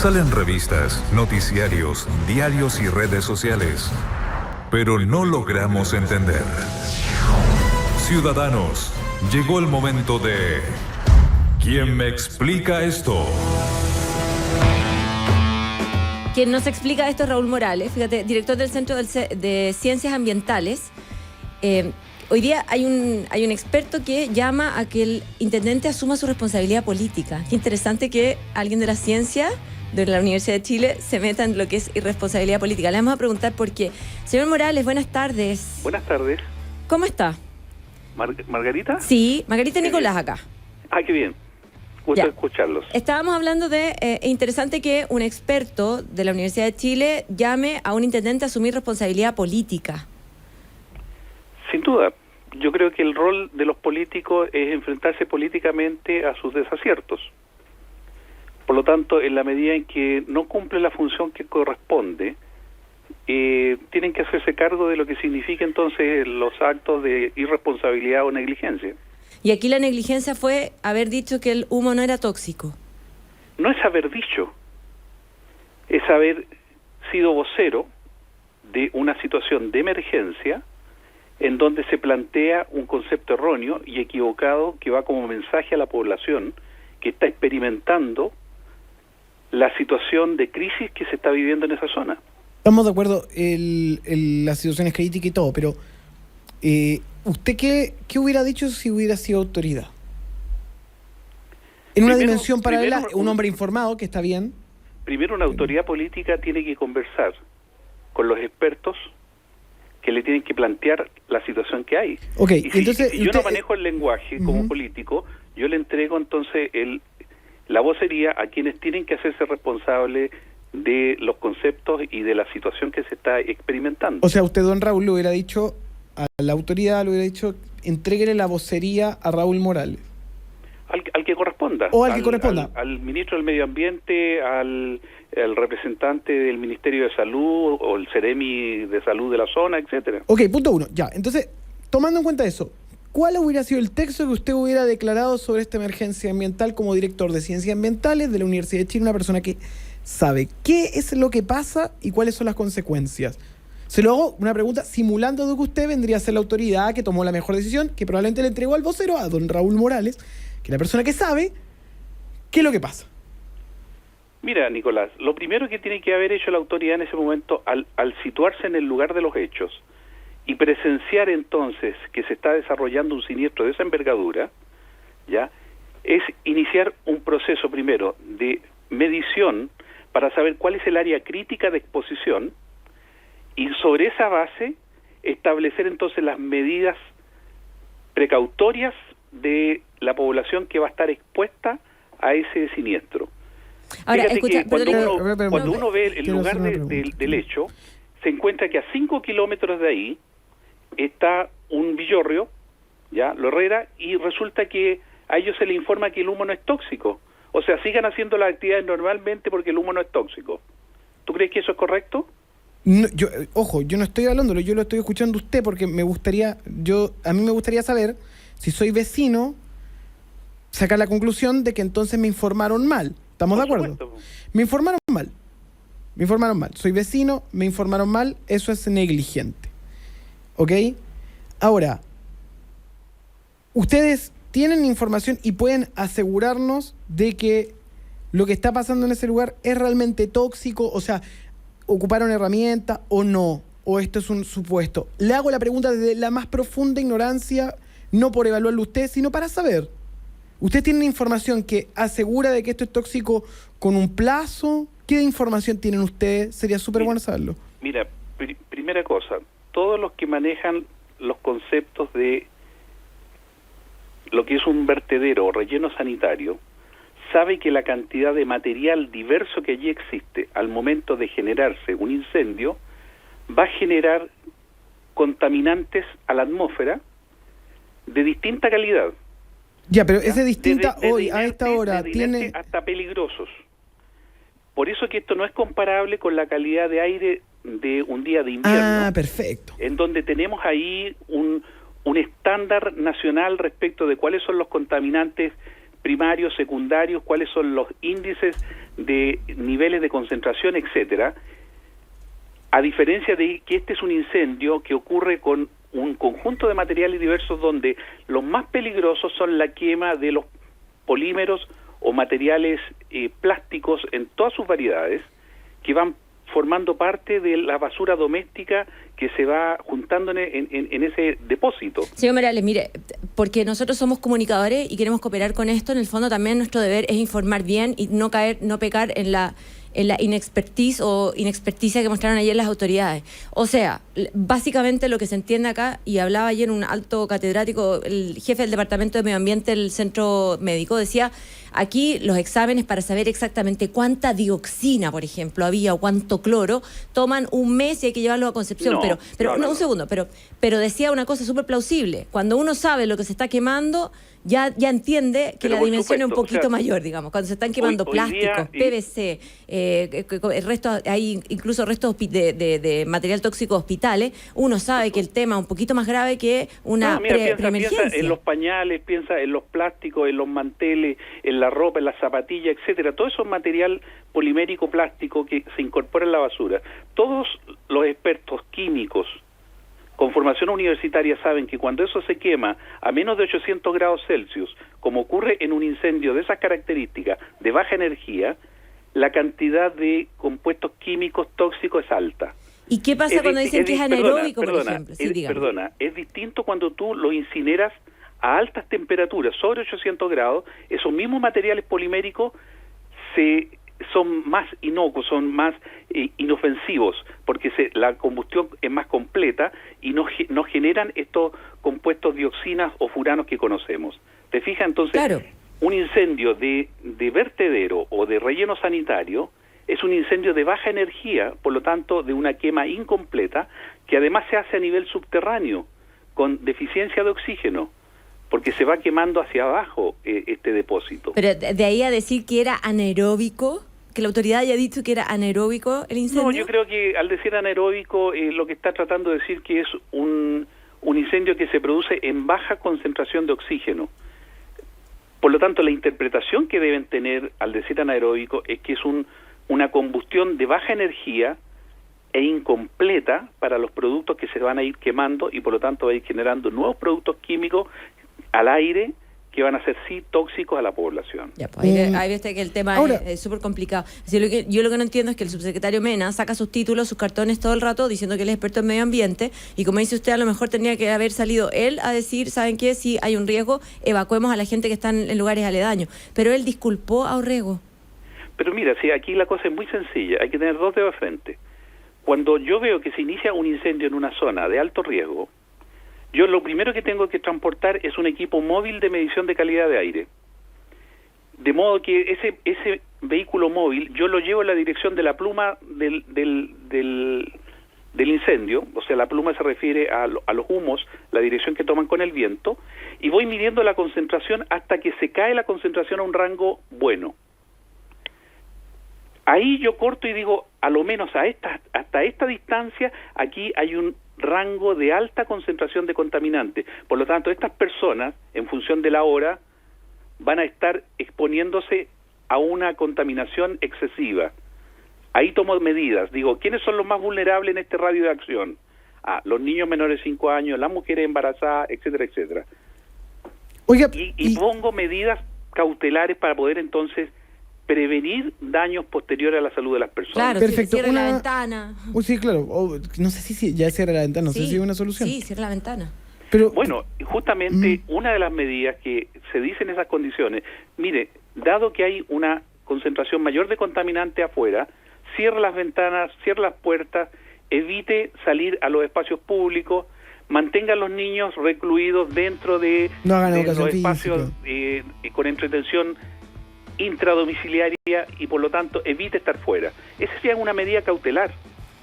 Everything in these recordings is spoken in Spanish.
Salen revistas, noticiarios, diarios y redes sociales, pero no logramos entender. Ciudadanos, llegó el momento de ¿quién me explica esto? Quien nos explica esto es Raúl Morales, fíjate, director del Centro de Ciencias Ambientales. Hoy día hay un experto que llama a que el intendente asuma su responsabilidad política. Qué interesante que alguien de la ciencia, de la Universidad de Chile, se meta en lo que es irresponsabilidad política. Le vamos a preguntar por qué. Señor Morales, buenas tardes. Buenas tardes. ¿Cómo está? ¿Margarita? Sí, Margarita Nicolás acá. Ah, qué bien. Gusto escucharlos. Estábamos hablando de interesante que un experto de la Universidad de Chile llame a un intendente a asumir responsabilidad política. Sin duda. Yo creo que el rol de los políticos es enfrentarse políticamente a sus desaciertos. Por lo tanto, en la medida en que no cumple la función que corresponde, tienen que hacerse cargo de lo que significa entonces los actos de irresponsabilidad o negligencia. Y aquí la negligencia fue haber dicho que el humo no era tóxico. No es haber dicho, es haber sido vocero de una situación de emergencia en donde se plantea un concepto erróneo y equivocado que va como mensaje a la población que está experimentando la situación de crisis que se está viviendo en esa zona. Estamos de acuerdo, la situación es crítica y todo, pero ¿usted qué hubiera dicho si hubiera sido autoridad? En una dimensión paralela, un hombre informado, que está bien. Primero, una autoridad política tiene que conversar con los expertos que le tienen que plantear la situación que hay. Okay, y entonces, si yo no manejo el lenguaje como político, yo le entrego entonces la vocería a quienes tienen que hacerse responsables de los conceptos y de la situación que se está experimentando. O sea, usted, don Raúl, le hubiera dicho a la autoridad, le hubiera dicho, entréguele la vocería a Raúl Morales. Al que corresponda. O al que corresponda. Al ministro del Medio Ambiente, al representante del Ministerio de Salud o el Ceremi de Salud de la zona, etcétera. Ok, punto uno. Ya, entonces, tomando en cuenta eso, ¿cuál hubiera sido el texto que usted hubiera declarado sobre esta emergencia ambiental como director de Ciencias Ambientales de la Universidad de Chile, una persona que sabe qué es lo que pasa y cuáles son las consecuencias? Se lo hago una pregunta simulando de que usted vendría a ser la autoridad que tomó la mejor decisión, que probablemente le entregó al vocero, a don Raúl Morales, que es la persona que sabe qué es lo que pasa. Mira, Nicolás, lo primero que tiene que haber hecho la autoridad en ese momento, al situarse en el lugar de los hechos y presenciar entonces que se está desarrollando un siniestro de esa envergadura, ya, es iniciar un proceso primero de medición para saber cuál es el área crítica de exposición y sobre esa base establecer entonces las medidas precautorias de la población que va a estar expuesta a ese siniestro. Ahora, fíjate escucha, que cuando uno ve el lugar del hecho, se encuentra que a 5 kilómetros de ahí está un villorrio, ya, Lo Herrera, y resulta que a ellos se les informa que el humo no es tóxico. O sea, sigan haciendo las actividades normalmente porque el humo no es tóxico. ¿Tú crees que eso es correcto? No, yo no estoy hablándolo, yo lo estoy escuchando usted porque a mí me gustaría saber, si soy vecino, sacar la conclusión de que entonces me informaron mal. ¿Estamos de acuerdo? Supuesto. Me informaron mal. Soy vecino, me informaron mal, eso es negligente. ¿Ok? Ahora, ustedes tienen información y pueden asegurarnos de que lo que está pasando en ese lugar es realmente tóxico, o sea, ocuparon herramientas o no, o esto es un supuesto. Le hago la pregunta desde la más profunda ignorancia, no por evaluarlo usted, sino para saber. ¿Usted tiene información que asegura de que esto es tóxico con un plazo? ¿Qué información tienen ustedes? Sería súper bueno saberlo. Mira, primera cosa, todos los que manejan los conceptos de lo que es un vertedero o relleno sanitario, sabe que la cantidad de material diverso que allí existe al momento de generarse un incendio va a generar contaminantes a la atmósfera de distinta calidad. Ya, pero ese distinta hoy, a esta hora, tiene hasta peligrosos. Por eso que esto no es comparable con la calidad de aire de un día de invierno. Ah, perfecto. En donde tenemos ahí un estándar nacional respecto de cuáles son los contaminantes primarios, secundarios, cuáles son los índices de niveles de concentración, etcétera, a diferencia de que este es un incendio que ocurre con un conjunto de materiales diversos donde los más peligrosos son la quema de los polímeros o materiales plásticos en todas sus variedades, que van formando parte de la basura doméstica que se va juntando en ese depósito. Señor Morales, mire, porque nosotros somos comunicadores y queremos cooperar con esto, en el fondo también nuestro deber es informar bien y no pecar en la inexpertise o inexperticia que mostraron ayer las autoridades. O sea, básicamente lo que se entiende acá, y hablaba ayer un alto catedrático, el jefe del Departamento de Medio Ambiente del Centro Médico, decía, aquí los exámenes para saber exactamente cuánta dioxina, por ejemplo, había o cuánto cloro, toman un mes y hay que llevarlo a Concepción. No, un segundo, pero decía una cosa súper plausible. Cuando uno sabe lo que se está quemando, ya entiende que la dimensión es un poquito mayor, digamos. Cuando se están quemando plásticos, PVC, hay incluso restos de material tóxico de hospitales, uno sabe que el tema es un poquito más grave que una preemergencia. Piensa en los pañales, piensa en los plásticos, en los manteles, en la ropa, en las zapatillas, etcétera. Todo eso es material polimérico plástico que se incorpora en la basura. Todos los expertos químicos con formación universitaria saben que cuando eso se quema a menos de 800 grados Celsius, como ocurre en un incendio de esas características, de baja energía, la cantidad de compuestos químicos tóxicos es alta. ¿Y qué pasa cuando dicen que es anaeróbico, por ejemplo? Es distinto cuando tú lo incineras a altas temperaturas, sobre 800 grados, esos mismos materiales poliméricos son más inocuos, son más inofensivos, porque la combustión es más completa y no generan estos compuestos dioxinas o furanos que conocemos. ¿Te fijas? Entonces, claro, un incendio de vertedero o de relleno sanitario es un incendio de baja energía, por lo tanto, de una quema incompleta, que además se hace a nivel subterráneo, con deficiencia de oxígeno, porque se va quemando hacia abajo este depósito. Pero de ahí a decir que era anaeróbico, que la autoridad haya dicho que era anaeróbico el incendio. No, yo creo que al decir anaeróbico, lo que está tratando de decir que es un incendio que se produce en baja concentración de oxígeno. Por lo tanto, la interpretación que deben tener al decir anaeróbico es que es una combustión de baja energía e incompleta para los productos que se van a ir quemando y por lo tanto va a ir generando nuevos productos químicos al aire que van a ser sí tóxicos a la población. Ya, pues ahí viste que el tema es súper complicado. Así, yo lo que no entiendo es que el subsecretario Mena saca sus títulos, sus cartones todo el rato diciendo que él es experto en medio ambiente y como dice usted, a lo mejor tendría que haber salido él a decir, ¿saben qué? Si hay un riesgo, evacuemos a la gente que está en lugares aledaños. Pero él disculpó a Orrego. Pero mira, sí, aquí la cosa es muy sencilla, hay que tener dos dedos de frente. Cuando yo veo que se inicia un incendio en una zona de alto riesgo, yo lo primero que tengo que transportar es un equipo móvil de medición de calidad de aire. De modo que ese vehículo móvil yo lo llevo en la dirección de la pluma del incendio, o sea, la pluma se refiere a los humos, la dirección que toman con el viento, y voy midiendo la concentración hasta que se cae la concentración a un rango bueno. Ahí yo corto y digo, a lo menos hasta esta distancia, aquí hay un rango de alta concentración de contaminantes. Por lo tanto, estas personas, en función de la hora, van a estar exponiéndose a una contaminación excesiva. Ahí tomo medidas. Digo, ¿quiénes son los más vulnerables en este radio de acción? Los niños menores de 5 años, las mujeres embarazadas, etcétera, etcétera. Oiga, y pongo medidas cautelares para poder entonces prevenir daños posteriores a la salud de las personas. Claro, perfecto. Cierre la ventana. Sí, claro. No sé si ya cierra la ventana, no sé si es una solución. Sí, cierra la ventana. Pero, bueno, justamente una de las medidas que se dice en esas condiciones, mire, dado que hay una concentración mayor de contaminante afuera, cierre las ventanas, cierre las puertas, evite salir a los espacios públicos, mantenga a los niños recluidos dentro de los espacios con entretención intradomiciliaria y por lo tanto evite estar fuera. Esa sería una medida cautelar,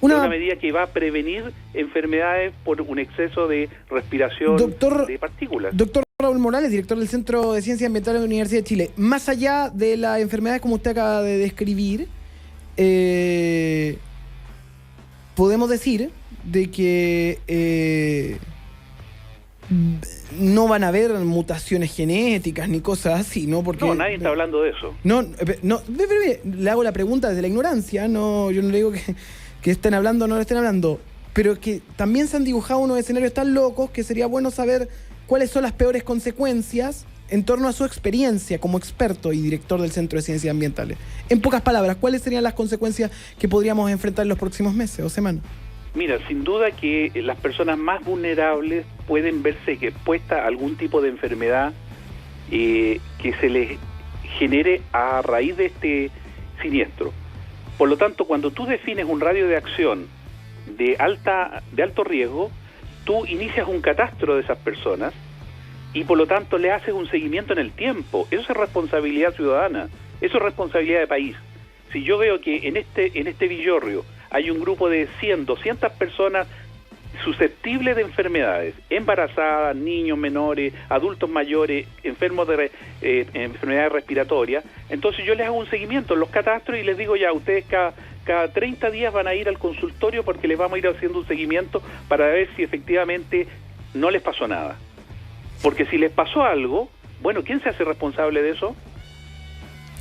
una medida que va a prevenir enfermedades por un exceso de respiración de partículas. Doctor Raúl Morales, director del Centro de Ciencias Ambientales de la Universidad de Chile, más allá de las enfermedades como usted acaba de describir, podemos decir de que no van a haber mutaciones genéticas ni cosas así, ¿no? Porque No, nadie está hablando de eso. no, le hago la pregunta desde la ignorancia, no, yo no le digo que estén hablando o no lo estén hablando, pero que también se han dibujado unos escenarios tan locos que sería bueno saber cuáles son las peores consecuencias en torno a su experiencia como experto y director del Centro de Ciencias Ambientales. En pocas palabras, ¿cuáles serían las consecuencias que podríamos enfrentar en los próximos meses o semanas? Mira, sin duda que las personas más vulnerables pueden verse expuestas a algún tipo de enfermedad que se les genere a raíz de este siniestro. Por lo tanto, cuando tú defines un radio de acción de alto riesgo, tú inicias un catastro de esas personas y por lo tanto le haces un seguimiento en el tiempo. Eso es responsabilidad ciudadana, eso es responsabilidad de país. Si yo veo que en este Villorrio hay un grupo de 100, 200 personas susceptibles de enfermedades, embarazadas, niños menores, adultos mayores, enfermos de enfermedades respiratorias, entonces yo les hago un seguimiento en los catastros y les digo ya, ustedes cada 30 días van a ir al consultorio porque les vamos a ir haciendo un seguimiento para ver si efectivamente no les pasó nada. Porque si les pasó algo, bueno, ¿quién se hace responsable de eso?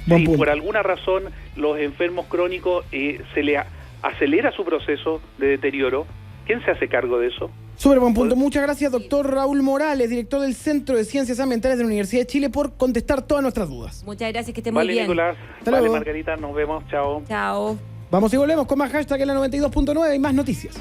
Si por alguna razón los enfermos crónicos se les acelera su proceso de deterioro, ¿quién se hace cargo de eso? Súper buen punto. Muchas gracias, doctor Raúl Morales, director del Centro de Ciencias Ambientales de la Universidad de Chile, por contestar todas nuestras dudas. Muchas gracias, que esté muy bien. Nicolás. Hasta Vale, luego. Margarita, nos vemos. Chao. Chao. Vamos y volvemos con más hashtag en la 92.9 y más noticias.